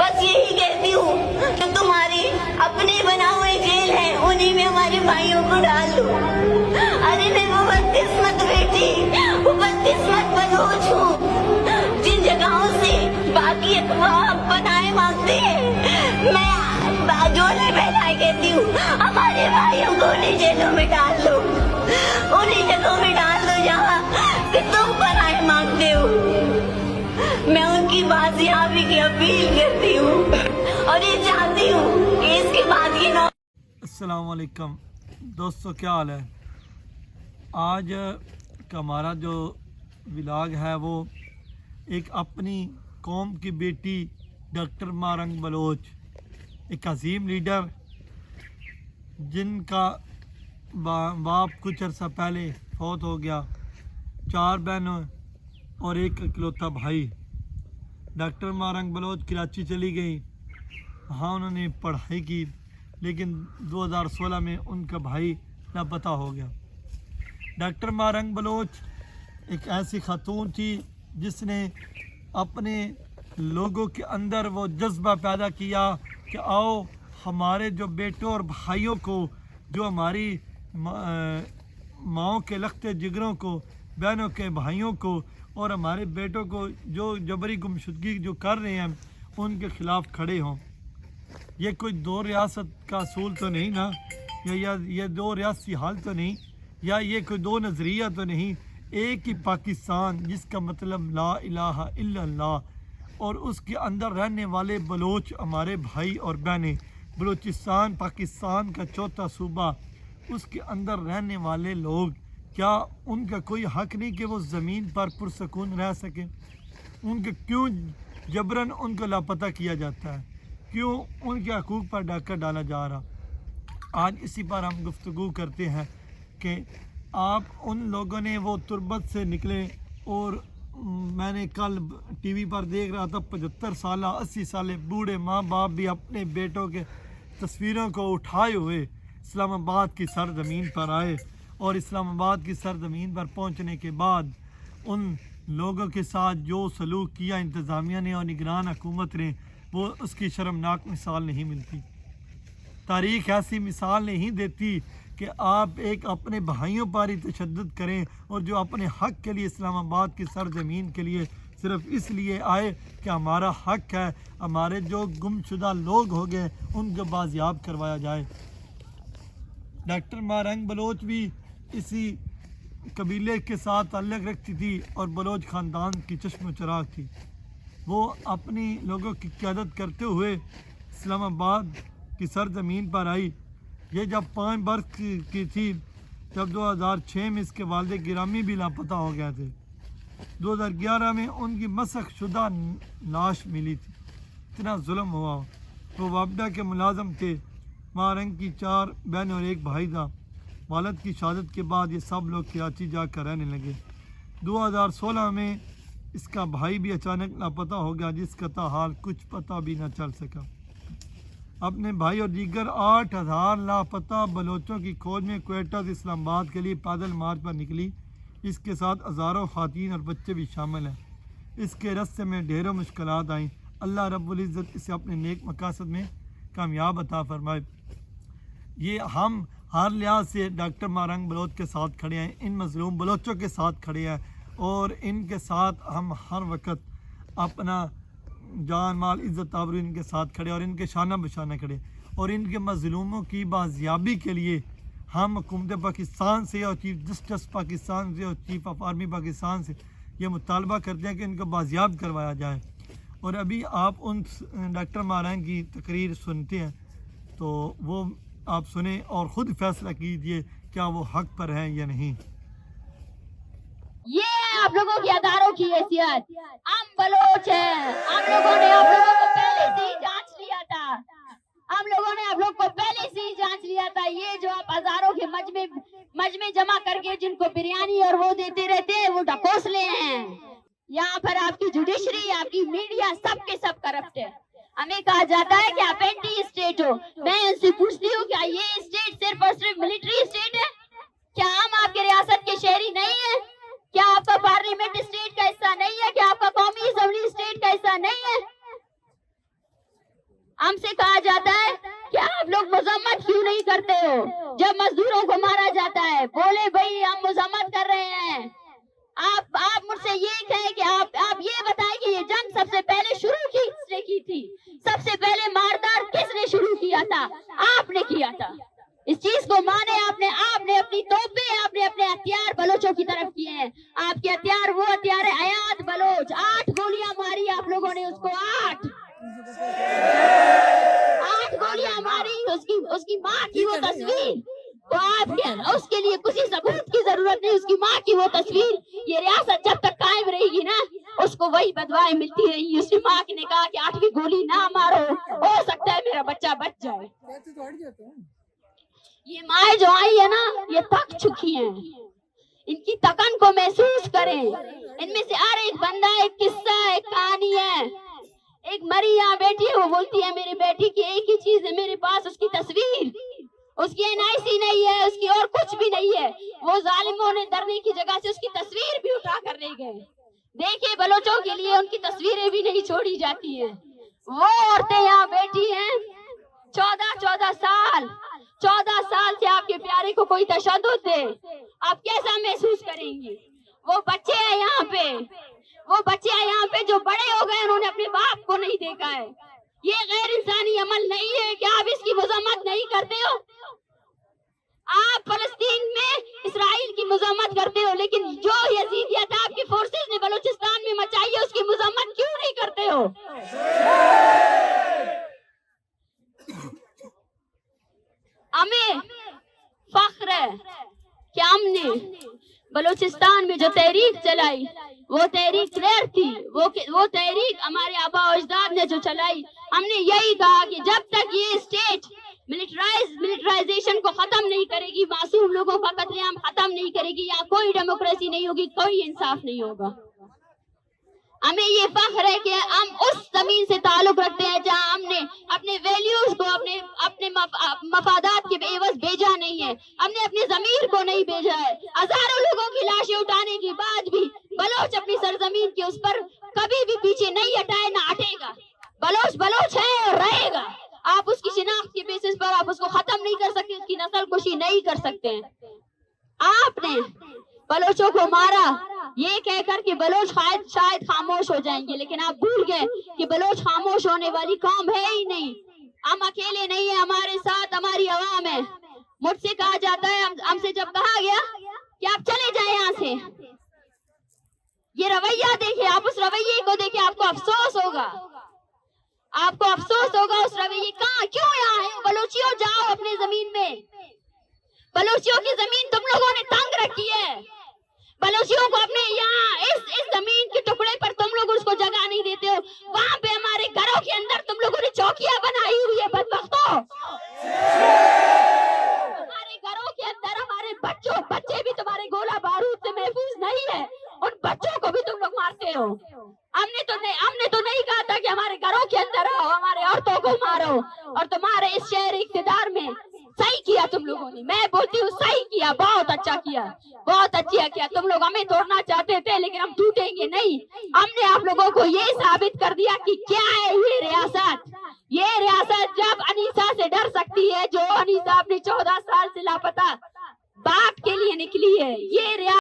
बस यही कहती हूँ कि तुम्हारी अपने बना हुए जेल है, उन्हीं में हमारे भाइयों को डाल दो। अरे मैं वो बदकिस्मत बेटी, वो बदकिस्मत बलोच हूँ जिन जगहों से बाकी अखबार बनाए मांगते हैं। मैं जोड़े फैलाए कहती हूँ हमारे भाइयों को उन्हीं जेलों में डाल दो, उन्हीं जगहों में डाल दो जहाँ कि तुम बनाए मांगते हो। मैं उनकी बाजियाबी की अपील करती हूँ और ये चाहती हूँ कि इसके बाद ये अस्सलाम वालेकुम दोस्तों, क्या हाल है। आज का हमारा जो व्लॉग है वो एक अपनी कौम की बेटी डॉक्टर मारंग बलोच, एक अजीम लीडर जिनका बाप कुछ अर्सा पहले फौत हो गया, 4 बहनों और एक इकलौता भाई। डॉक्टर मारंग बलोच कराची चली गई, वहाँ उन्होंने पढ़ाई की, लेकिन 2016 में उनका भाई लापता हो गया। डॉक्टर मारंग बलोच एक ऐसी खातून थी जिसने अपने लोगों के अंदर वो जज्बा पैदा किया कि आओ हमारे जो बेटों और भाइयों को, जो हमारी माँओं के लखते जिगरों को, बहनों के भाइयों को और हमारे बेटों को जो जबरी गुमशुदगी जो कर रहे हैं उनके ख़िलाफ़ खड़े हों। ये कोई 2 रियासत का असूल तो नहीं ना, या ये 2 रियासी हाल तो नहीं, या ये कोई 2 नज़रिया तो नहीं। एक ही पाकिस्तान जिसका मतलब ला इलाहा इल्लल्लाह, और उसके अंदर रहने वाले बलोच हमारे भाई और बहनें। बलूचिस्तान पाकिस्तान का चौथा सूबा, उसके अंदर रहने वाले लोग, क्या उनका कोई हक़ नहीं कि वो ज़मीन पर पुरसकून रह सके? उनके क्यों जबरन उनको लापता किया जाता है? क्यों उनके हकूक़ पर डाका डाला जा रहा? आज इसी पर हम गुफ्तगू करते हैं कि आप उन लोगों ने वो तुरबत से निकले, और मैंने कल टीवी पर देख रहा था 75 साल 80 साल बूढ़े माँ बाप भी अपने बेटों के तस्वीरों को उठाए हुए इस्लामाबाद की सरज़मीन पर आए, और इस्लामाबाद की सरज़मीन पर पहुंचने के बाद उन लोगों के साथ जो सलूक किया इंतज़ामिया ने और निगरान हुकूमत ने, वो उसकी शर्मनाक मिसाल नहीं मिलती। तारीख़ ऐसी मिसाल नहीं देती कि आप एक अपने भाइयों पर ही तशद्दुद करें, और जो अपने हक़ के लिए इस्लामाबाद की सरज़मीन के लिए सिर्फ़ इसलिए आए कि हमारा हक़ है, हमारे जो गुमशुदा लोग हो गए उनको बाजियाब करवाया जाए। डॉक्टर मारंग बलोच भी इसी कबीले के साथ ताल्लुक़ रखती थी और बलोच ख़ानदान की चश्म चिराग थी। वो अपनी लोगों की क़यादत करते हुए इस्लामाबाद की सरज़मीन पर आई। ये जब 5 बरस की थी, जब 2006 में इसके वालिद गिरामी भी लापता हो गए थे। 2011 में उनकी मसख शुदा लाश मिली थी। इतना जुल्म हुआ। वो वापडा के मुलाजम थे। मारंग की 4 बहन और 1 भाई था। वालिद की शहादत के बाद ये सब लोग कराची जाकर रहने लगे। 2016 में इसका भाई भी अचानक लापता हो गया, जिसका हाल कुछ पता भी न चल सका। अपने भाई और दीगर 8000 लापता बलोचों की खोज में क्वेटा से इस्लामाबाद के लिए पैदल मार्च पर निकली। इसके साथ हज़ारों ख़वातीन और बच्चे भी शामिल हैं। इसके रस्ते में ढेरों मुश्किलात आईं। अल्लाह रब्बुल इज़्ज़त इसे अपने नेक मकासद में कामयाब अता फरमाए। ये हम हर लिहाज से डॉक्टर मारंग बलोच के साथ खड़े हैं, इन मज़लूम बलोचों के साथ खड़े हैं, और इनके साथ हम हर वक्त अपना जान माल इज़्ज़त आबरू इनके साथ खड़े, और इनके शाना बशाना खड़े, और इनके मज़लूमों की बाजियाबी के लिए हम हुकूमत पाकिस्तान से और चीफ जस्टिस पाकिस्तान से और चीफ ऑफ आर्मी पाकिस्तान से ये मुतालबा करते हैं कि इनको बाजियाब करवाया जाए। और अभी आप उन डॉक्टर मारंग की तकरीर सुनते हैं, तो वो आप सुने और ख़ुद फैसला कीजिए क्या वो हक़ पर हैं या नहीं। ये आप लोगों की अदारों की हैसियत, हम बलोच हैं। हम लोगों ने आप लोगों को पहले से ही जांच लिया था। हम लोगों ने आप लोग को पहले से ही जांच लिया था। ये जो आप हजारों के मजमे जमा करके जिनको बिरयानी और वो देते रहते हैं, वो ढकोसले हैं। यहाँ पर आपकी जुडिशरी, आपकी मीडिया, सब के सब करप्ट है। हमें कहा जाता है कि आप एंटी स्टेट हो। मैं उनसे पूछती हूँ, क्या ये स्टेट सिर्फ और सिर्फ मिलिट्री स्टेट है? क्या हम आपके रियासत के शहरी नहीं है? क्या आपका पार्लियामेंट स्टेट का हिस्सा नहीं है? क्या आपका कौमी असेंबली स्टेट का हिस्सा नहीं है? हमसे कहा जाता है कि आप लोग मजम्मत क्यों नहीं करते हो जब मजदूरों को मारा जाता है। बोले भाई हम मजम्मत कर रहे हैं। आप मुझसे ये कहें कि आप ये बताएं कि ये जंग सबसे पहले शुरू किसने की थी, सबसे पहले मारदार किसने शुरू किया था? आपने किया था। इस चीज को माने आपने अपनी तोपे, आपने अपने हथियार बलोचों की तरफ किए हैं। आपके हथियार वो हथियार है हयात बलोच। 8 गोलियां मारी आप लोगों ने उसको, 8 गोलियां मारी। उसकी माँ की वो तस्वीर, तो आपके उसके लिए किसी सबूत की जरूरत नहीं। उसकी माँ की वो तस्वीर, ये रियासत जब तक कायम रहेगी ना, उसको वही बदवाएं मिलती रहेगी। उसकी माँ ने कहा कि 8वीं गोली ना मारो, हो सकता है मेरा बच्चा बच जाए। ये माए जो आई है ना, ये थक चुकी हैं। इनकी थकन को महसूस करें। इनमें से हर एक बंदा एक किस्सा, एक कहानी है। एक मरी यहाँ बैठी है, वो बोलती है मेरी बेटी की एक ही चीज है मेरे पास, उसकी तस्वीर। उसकी NIC नहीं है, उसकी और कुछ भी नहीं है। वो जालिमों ने डरने की जगह से उसकी तस्वीर भी उठा कर ले गए। देखिए बलोचों के लिए उनकी तस्वीरें भी नहीं छोड़ी जाती हैं। वो औरतें यहाँ बैठी हैं, 14 साल से आपके प्यारे को कोई तशद्दुद दे, आप कैसा महसूस करेंगी? वो बच्चे हैं यहाँ पे जो बड़े हो गए, उन्होंने अपने बाप को नहीं देखा है। ये गैर इंसानी अमल नहीं है कि आप इसकी मजम्मत नहीं करते हो। आप फलस्तीन में इसराइल की मजम्मत करते हो, लेकिन जो यजीदियत आपकी फोर्सेस ने बलूचिस्तान में मचाई है, उसकी मजम्मत क्यों नहीं करते हो? हमें फख्र है कि हमने बलूचिस्तान में जो तहरीक चलाई, वो तहरीक क्लियर थी। वो तहरीक हमारे आबा अजदाद ने जो चलाई, हमने यही कहा कि जब तक ये स्टेट मिलिटराइजेशन को खत्म नहीं करेगी, मासूम लोगों का कत्लेआम खत्म नहीं करेगी, यहाँ कोई डेमोक्रेसी नहीं होगी, कोई इंसाफ नहीं होगा। हमें ये फख्र है कि हम उस जमीन से ताल्लुक रखते हैं जहां हमने अपने वैल्यूज को अपने मफादात के एवज भेजा नहीं है। हमने अपने जमीर को नहीं भेजा है। हजारों लोगों की लाशें उठाने के बाद भी बलोच अपनी सरजमीन के उस पर कभी भी पीछे नहीं हटाए, ना हटेगा। बलोच है और रहेगा। आप उसकी शिनाख्त के बेसिस पर आप उसको खत्म नहीं कर सकते, उसकी नस्ल कुशी नहीं कर सकते हैं। आपने बलोचों को मारा ये कहकर कि बलोच शायद खामोश हो जाएंगे, लेकिन आप भूल गए कि बलोच खामोश होने वाली कौम है ही नहीं। हम अकेले नहीं है, हमारे साथ हमारी आवाम है। मुझसे कहा जाता है, हमसे जब कहा गया कि आप चले जाएं यहाँ से, ये रवैया देखिए, आप उस रवैये को देखिए, आपको अफसोस होगा उस रवैये क्यों यहाँ है। बलोचियों जाओ अपनी जमीन में। बलोचियों की जमीन तुम लोगों ने तंग रखी है। बलोचियों को अपने यहाँ इस जमीन के टुकड़े पर तुम लोग उसको जगह नहीं देते हो। वहाँ पे हमारे घरों के अंदर तुम लोगों ने चौकियां बनाई हुई है। बदबख्तों, हमारे घरों के अंदर हमारे बच्चे भी तुम्हारे गोला बारूद से महफूज नहीं है। उन बच्चों को भी तुम लोग मारते हो। हमने तो नहीं कहा था कि हमारे घरों के अंदर आओ, हमारे औरतों को मारो। और तुम्हारे इस शहर इख्तिदार में सही किया तुम लोगों ने। मैं बोलती हूँ सही किया, बहुत अच्छा किया, बहुत अच्छा किया। तुम लोग हमें तोड़ना चाहते थे, लेकिन हम टूटेंगे नहीं। हमने आप लोगों को ये साबित कर दिया कि क्या है ये रियासत। ये रियासत जब अनीसा से डर सकती है, जो अनीसा अपने 14 साल से लापता बाप के लिए निकली है। ये